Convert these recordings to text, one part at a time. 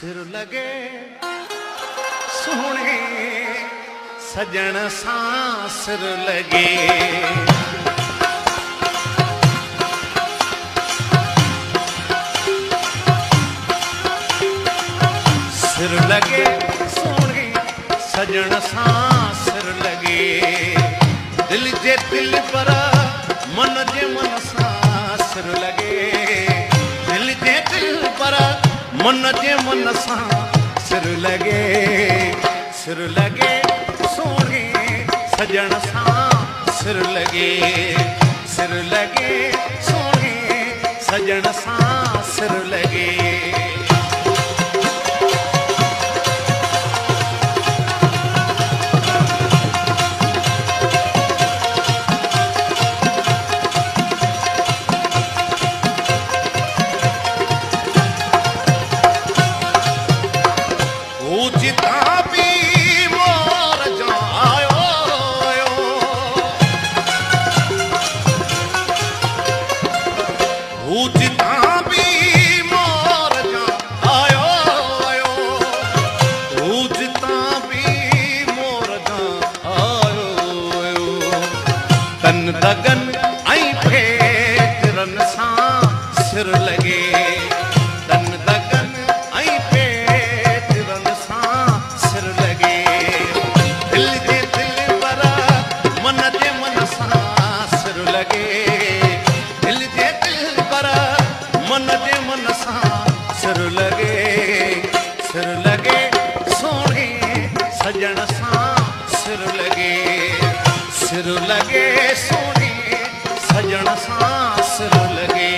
सिर लगे सोने सजन सां सिर लगे। सिर लगे सोने सजन सां सिर लगे। दिल जे दिल पर मन जे मन सां सिर लगे। दिल जे दिल पर मन जे मन सां सिर लगे। सिर लगे सोने सजन सां सिर लगे। सिर लगे सोने सजन सां सिर लगे। तन दगन ऐं फेरन सां सिर लगे। तन दगन ऐं फेरन सां सिर लगे। दिल जे दिल पर मन जे मन सां सिर लगे। दिल जे दिल पर मन जे मन सां सिर लगे। सिर लगे सोने सजन सां सिर लगे। सिर लगे सोने सजन सां सिर लगे।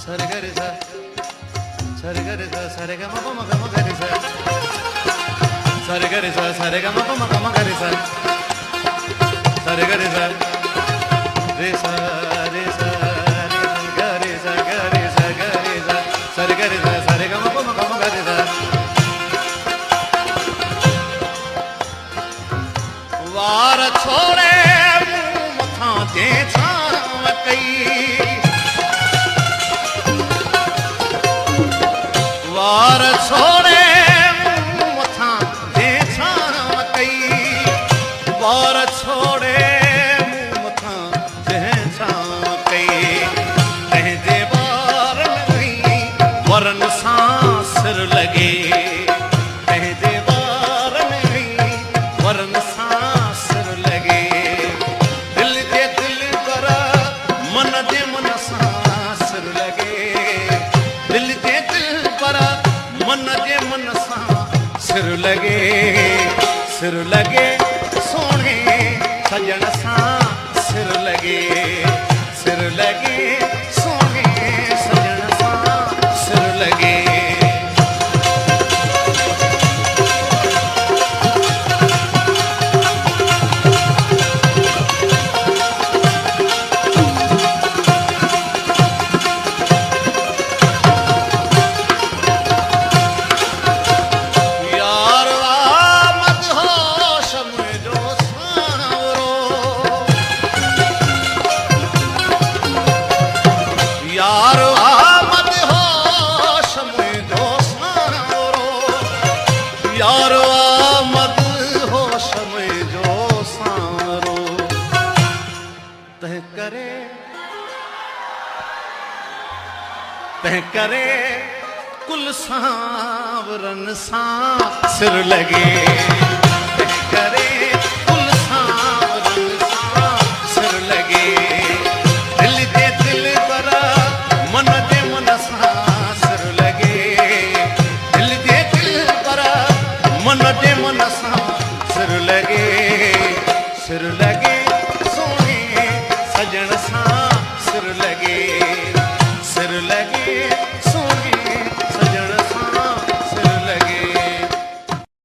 सरे गरे सा सरे गरे सा सरे ग म ग म गरे सा सरे गरे सा सरे ग म गरे सा सरे गरे सा रे सा रे सा गरे सा गरे सा गरे सा सरे गरे सा सरे ग म गरे सा। वार छोड़े मुंह मथा जे छाव कई। वार छोड़े मुंह मथा जे छाव कई। वार छोड़े मुंह मथा जे छाव कई। तंहिंजे वार में वरन सां सिर लगे। तंहिंजे वार में वरन सां सिर लगे। दिल जे दिल पर मन जे मन सां सिर लगे। दिल जे दिल पर मन जे मन सां सिर लगे। सिर लगे सोने सजन सां सिर लगे। सिर लगे सोने सजन सां सिर लगे। तह करे कुल सांवरन सां सिर लगे। तह करे कुल सांवरन सां सिर लगे। दिल जे दिल पर मन जे मन सां सिर लगे। दिल जे दिल पर मन जे मन सां सिर लगे। सिर लगे